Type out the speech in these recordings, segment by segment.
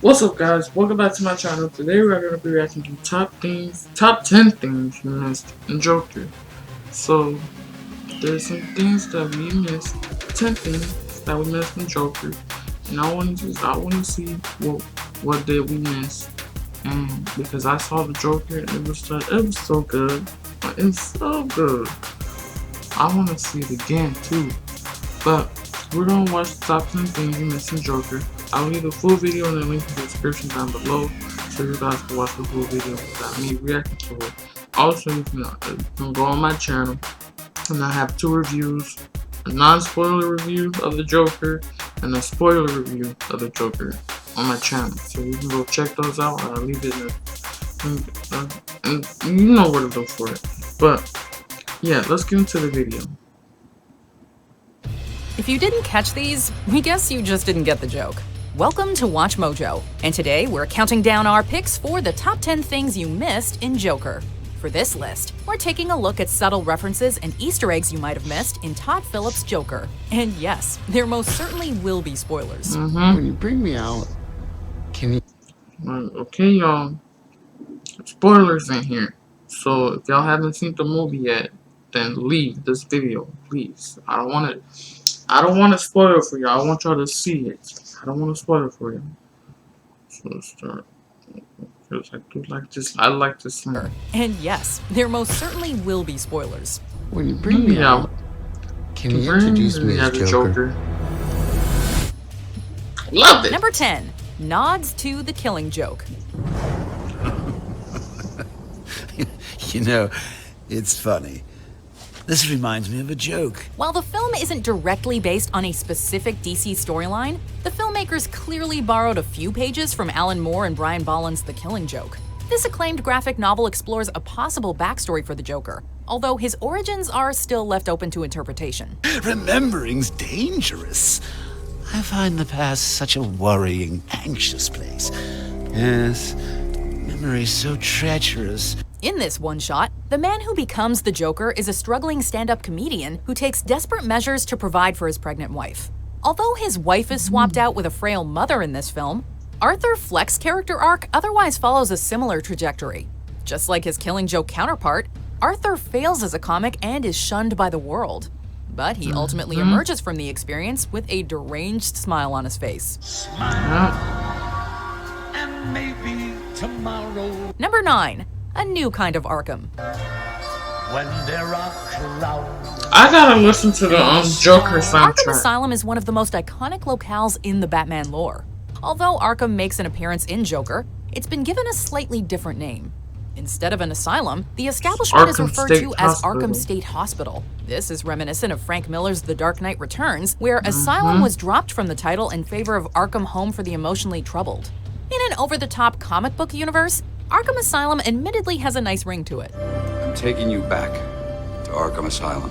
What's up, guys? Welcome back to my channel. Today we're going to be reacting to top 10 things you missed in Joker. So there's some things that we missed, 10 things that we missed in Joker, and I want to see what did we miss. And because I saw the Joker, it was so good. It's so good. I want to see it again too. But we're gonna watch the top 10 things you missed in Joker. I'll leave the full video in the link in the description down below, so you guys can watch the full video without me reacting to it. Also, you can go on my channel, and I have 2 reviews: a non-spoiler review of the Joker and a spoiler review of the Joker on my channel. So you can go check those out. I'll leave it and you know where to look for it. But yeah, let's get into the video. If you didn't catch these, we guess you just didn't get the joke. Welcome to Watch Mojo, and today we're counting down our picks for the top 10 things you missed in Joker. For this list, we're taking a look at subtle references and Easter eggs you might have missed in Todd Phillips' Joker. And yes, there most certainly will be spoilers. When you bring me out, can you... Okay, y'all. Spoilers in here. So if y'all haven't seen the movie yet, then leave this video, please. I don't want to spoil it for you. I want y'all to see it. I don't want to spoil it for you. So let's start. Because I like this scene. And yes, there most certainly will be spoilers. When you bring me out, can you introduce me as Joker? Love it. Number 10. Nods to the Killing Joke. You know, it's funny. This reminds me of a joke. While the film isn't directly based on a specific DC storyline, the filmmakers clearly borrowed a few pages from Alan Moore and Brian Bolland's The Killing Joke. This acclaimed graphic novel explores a possible backstory for the Joker, although his origins are still left open to interpretation. Remembering's dangerous. I find the past such a worrying, anxious place. Yes, memory's so treacherous. In this one-shot, the man who becomes the Joker is a struggling stand-up comedian who takes desperate measures to provide for his pregnant wife. Although his wife is swapped out with a frail mother in this film, Arthur Fleck's character arc otherwise follows a similar trajectory. Just like his Killing Joke counterpart, Arthur fails as a comic and is shunned by the world. But he ultimately emerges from the experience with a deranged smile on his face. Smile, and maybe tomorrow. Number 9. A new kind of Arkham. When there are clouds. I gotta listen to the Joker soundtrack. Arkham Asylum is one of the most iconic locales in the Batman lore. Although Arkham makes an appearance in Joker, it's been given a slightly different name. Instead of an asylum, the establishment is referred to as Arkham State Hospital. This is reminiscent of Frank Miller's The Dark Knight Returns, where Asylum was dropped from the title in favor of Arkham Home for the Emotionally Troubled. In an over-the-top comic book universe, Arkham Asylum admittedly has a nice ring to it. I'm taking you back to Arkham Asylum.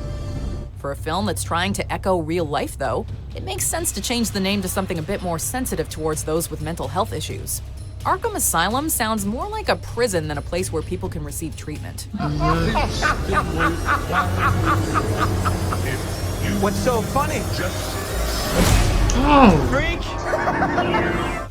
For a film that's trying to echo real life, though, it makes sense to change the name to something a bit more sensitive towards those with mental health issues. Arkham Asylum sounds more like a prison than a place where people can receive treatment. What's so funny? Freak.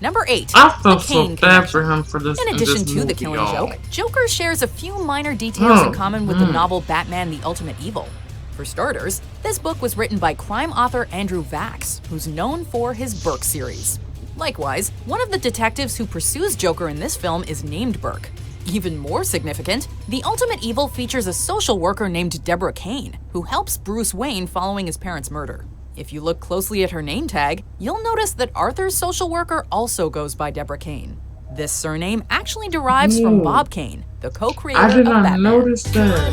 Number 8. I felt so bad for him for this. In addition to The Killing Joke, Joker shares a few minor details in common with the novel Batman: The Ultimate Evil. For starters, this book was written by crime author Andrew Vax, who's known for his Burke series. Likewise, one of the detectives who pursues Joker in this film is named Burke. Even more significant, The Ultimate Evil features a social worker named Deborah Kane, who helps Bruce Wayne following his parents' murder. If you look closely at her name tag, you'll notice that Arthur's social worker also goes by Deborah Kane. This surname actually derives from Bob Kane, the co-creator of Batman. I did not notice that.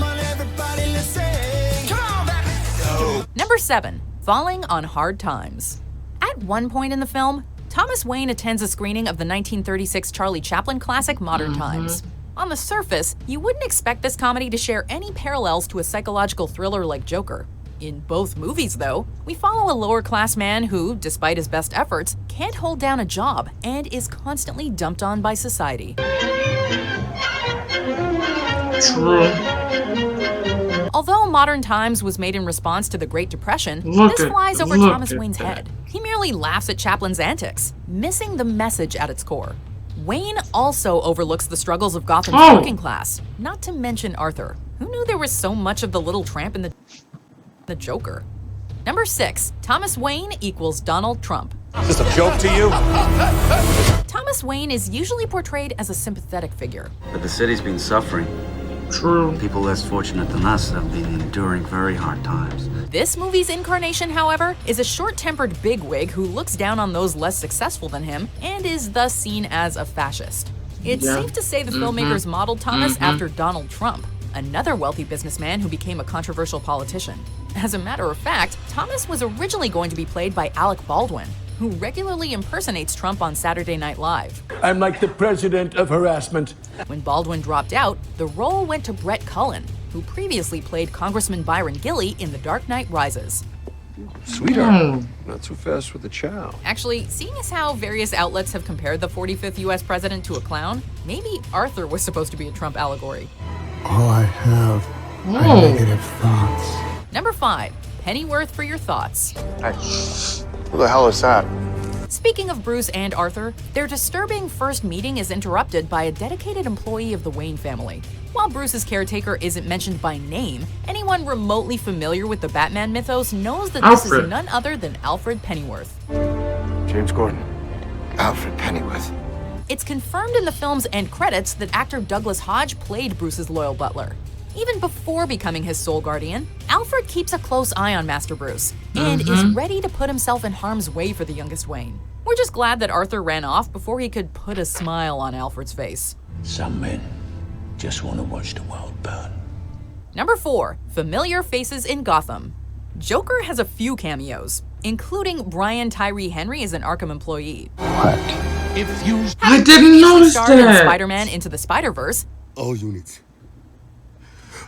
Number 7. Falling on Hard Times. At one point in the film, Thomas Wayne attends a screening of the 1936 Charlie Chaplin classic Modern Times. On the surface, you wouldn't expect this comedy to share any parallels to a psychological thriller like Joker. In both movies, though, we follow a lower-class man who, despite his best efforts, can't hold down a job and is constantly dumped on by society. True. Although Modern Times was made in response to the Great Depression, this flies over Thomas Wayne's head. He merely laughs at Chaplin's antics, missing the message at its core. Wayne also overlooks the struggles of Gotham's working class, not to mention Arthur. Who knew there was so much of the little tramp in the Joker? Number 6, Thomas Wayne equals Donald Trump. Is this a joke to you? Thomas Wayne is usually portrayed as a sympathetic figure. But the city's been suffering. True. People less fortunate than us have been enduring very hard times. This movie's incarnation, however, is a short-tempered bigwig who looks down on those less successful than him and is thus seen as a fascist. It's safe to say the filmmakers modeled Thomas after Donald Trump, another wealthy businessman who became a controversial politician. As a matter of fact, Thomas was originally going to be played by Alec Baldwin, who regularly impersonates Trump on Saturday Night Live. I'm like the president of harassment. When Baldwin dropped out, the role went to Brett Cullen, who previously played Congressman Byron Gilley in The Dark Knight Rises. Sweetheart, not so fast with the chow. Actually, seeing as how various outlets have compared the 45th US president to a clown, maybe Arthur was supposed to be a Trump allegory. All I have are negative thoughts. Number 5, Pennyworth for your thoughts. Who the hell is that? Speaking of Bruce and Arthur, their disturbing first meeting is interrupted by a dedicated employee of the Wayne family. While Bruce's caretaker isn't mentioned by name, anyone remotely familiar with the Batman mythos knows that this is none other than Alfred Pennyworth. James Gordon. Alfred Pennyworth. It's confirmed in the film's end credits that actor Douglas Hodge played Bruce's loyal butler. Even before becoming his sole guardian, Alfred keeps a close eye on Master Bruce and is ready to put himself in harm's way for the youngest Wayne. We're just glad that Arthur ran off before he could put a smile on Alfred's face. Some men just want to watch the world burn. Number 4, familiar faces in Gotham. Joker has a few cameos, including Brian Tyree Henry as an Arkham employee. What? I didn't notice Starred in that. Spider-Man Into the Spider-Verse. All units.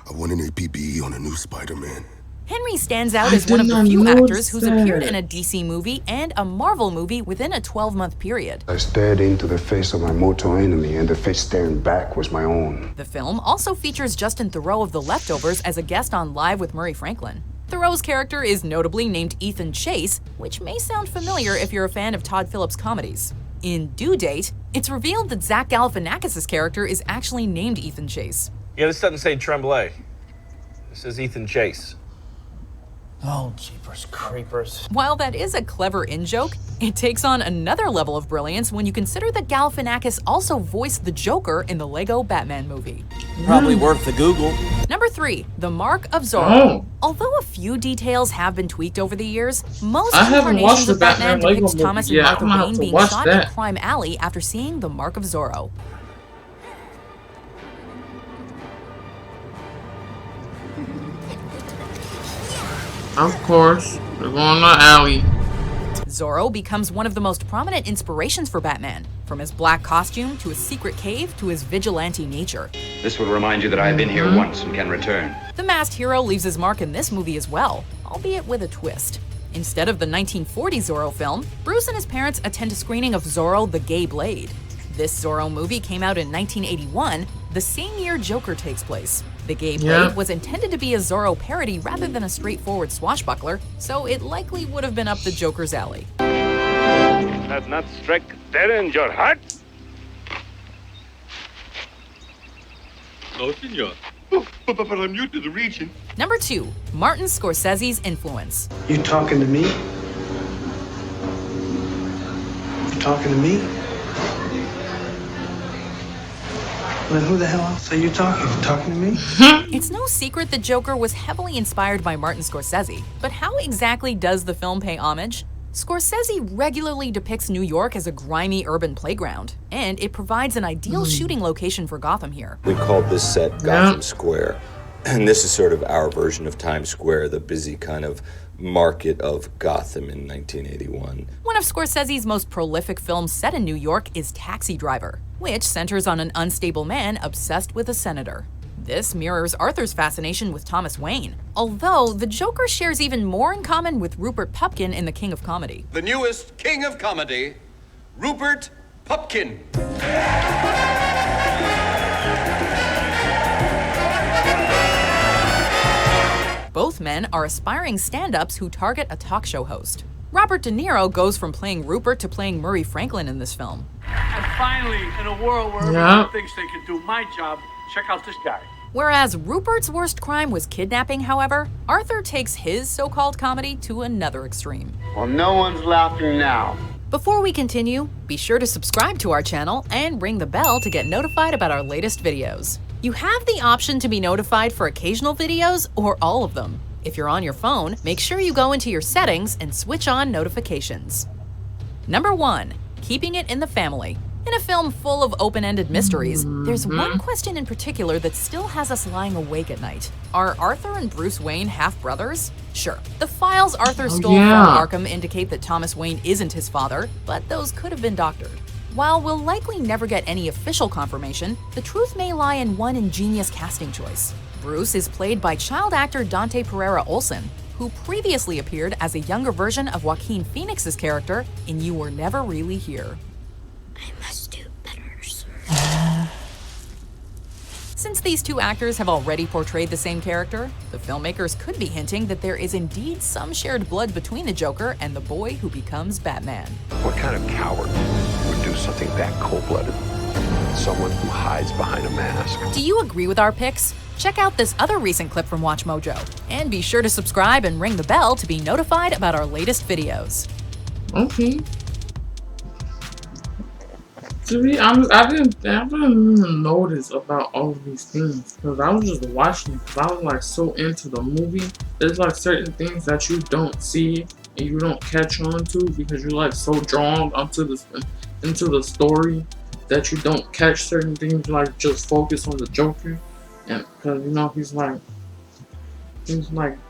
I want an APB on a new Spider-Man. Henry stands out as one of the few actors who's appeared in a DC movie and a Marvel movie within a 12-month period. I stared into the face of my mortal enemy, and the face staring back was my own. The film also features Justin Theroux of The Leftovers as a guest on Live with Murray Franklin. Theroux's character is notably named Ethan Chase, which may sound familiar if you're a fan of Todd Phillips' comedies. In Due Date, it's revealed that Zach Galifianakis' character is actually named Ethan Chase. Yeah, this doesn't say Tremblay. This says Ethan Chase. Oh, jeepers creepers. While that is a clever in-joke, it takes on another level of brilliance when you consider that Galifianakis also voiced the Joker in the Lego Batman movie. Probably worth the Google. Number 3, The Mark of Zorro. Although a few details have been tweaked over the years, most incarnations of Batman depicts Thomas and Martha Wayne being shot in Crime Alley after seeing The Mark of Zorro. Of course, they're going to alley. Zorro becomes one of the most prominent inspirations for Batman, from his black costume to his secret cave to his vigilante nature. This will remind you that I have been here once and can return. The masked hero leaves his mark in this movie as well, albeit with a twist. Instead of the 1940 Zorro film, Bruce and his parents attend a screening of Zorro the Gay Blade. This Zorro movie came out in 1981, the same year Joker takes place. The Gay Blade was intended to be a Zorro parody rather than a straightforward swashbuckler, so it likely would have been up the Joker's alley. Has not struck terror in your heart? No, senor. But I'm new to the region. Number 2, Martin Scorsese's influence. You talking to me? You talking to me? Then who the hell else are you talking? You talking to me? It's no secret that Joker was heavily inspired by Martin Scorsese, but how exactly does the film pay homage? Scorsese regularly depicts New York as a grimy urban playground, and it provides an ideal shooting location for Gotham here. We called this set Gotham Square, and this is sort of our version of Times Square, the busy kind of market of Gotham in 1981. One of Scorsese's most prolific films set in New York is Taxi Driver, which centers on an unstable man obsessed with a senator. This mirrors Arthur's fascination with Thomas Wayne, although the Joker shares even more in common with Rupert Pupkin in The King of Comedy. The newest King of Comedy, Rupert Pupkin. Both men are aspiring stand-ups who target a talk show host. Robert De Niro goes from playing Rupert to playing Murray Franklin in this film. And finally, in a world where everyone thinks they can do my job, check out this guy. Whereas Rupert's worst crime was kidnapping, however, Arthur takes his so-called comedy to another extreme. Well, no one's laughing now. Before we continue, be sure to subscribe to our channel and ring the bell to get notified about our latest videos. You have the option to be notified for occasional videos or all of them. If you're on your phone, make sure you go into your settings and switch on notifications. Number 1. Keeping it in the family. In a film full of open-ended mysteries, there's one question in particular that still has us lying awake at night. Are Arthur and Bruce Wayne half-brothers? Sure. The files Arthur stole from Arkham indicate that Thomas Wayne isn't his father, but those could have been doctored. While we'll likely never get any official confirmation, the truth may lie in one ingenious casting choice. Bruce is played by child actor Dante Pereira Olsen, who previously appeared as a younger version of Joaquin Phoenix's character in You Were Never Really Here. I must do better, sir. Since these two actors have already portrayed the same character, the filmmakers could be hinting that there is indeed some shared blood between the Joker and the boy who becomes Batman. What kind of coward would do something that cold-blooded? Someone who hides behind a mask. Do you agree with our picks? Check out this other recent clip from Watch Mojo, and be sure to subscribe and ring the bell to be notified about our latest videos. Okay. To be honest, I didn't even notice about all of these things because I was just watching it because I was like so into the movie. There's like certain things that you don't see and you don't catch on to because you're like so drawn into the story that you don't catch certain things, like just focus on the Joker. And because you know he's like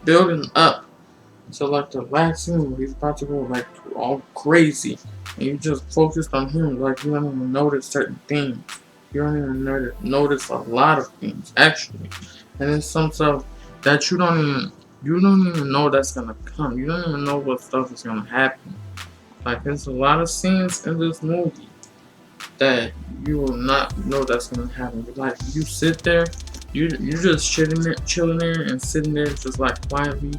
building up to like the last scene where he's about to go like all crazy. And you just focused on him, like you don't even notice certain things. You don't even notice a lot of things, actually. And it's some stuff that you don't even know that's gonna come. You don't even know what stuff is gonna happen. Like there's a lot of scenes in this movie that you will not know that's gonna happen. But like you sit there, you just chilling there and sitting there just like quietly,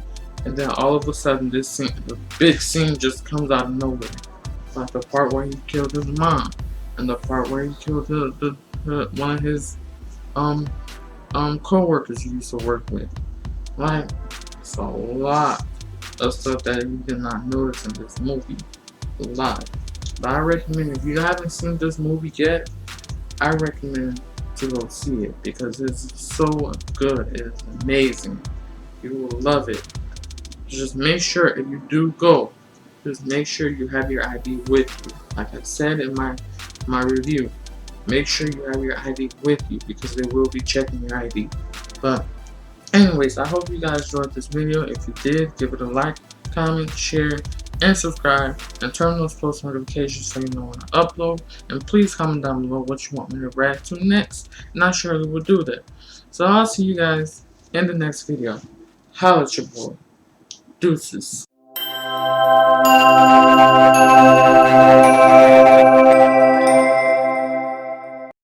and then all of a sudden this scene, the big scene just comes out of nowhere. Like the part where he killed his mom, and the part where he killed one of his co-workers he used to work with. Like it's a lot of stuff that you did not notice in this movie. A lot. But I recommend, if you haven't seen this movie yet, I recommend to go see it because it's so good. It's amazing. You will love it. Just make sure if you do go, just make sure you have your ID with you. Like I said in my review, make sure you have your ID with you because they will be checking your ID. But anyways, I hope you guys enjoyed this video. If you did, give it a like, comment, share, and subscribe, and turn those post notifications so you know when I upload. And please comment down below what you want me to react to next, and I surely will do that. So I'll see you guys in the next video. Holla at your boy. Deuces.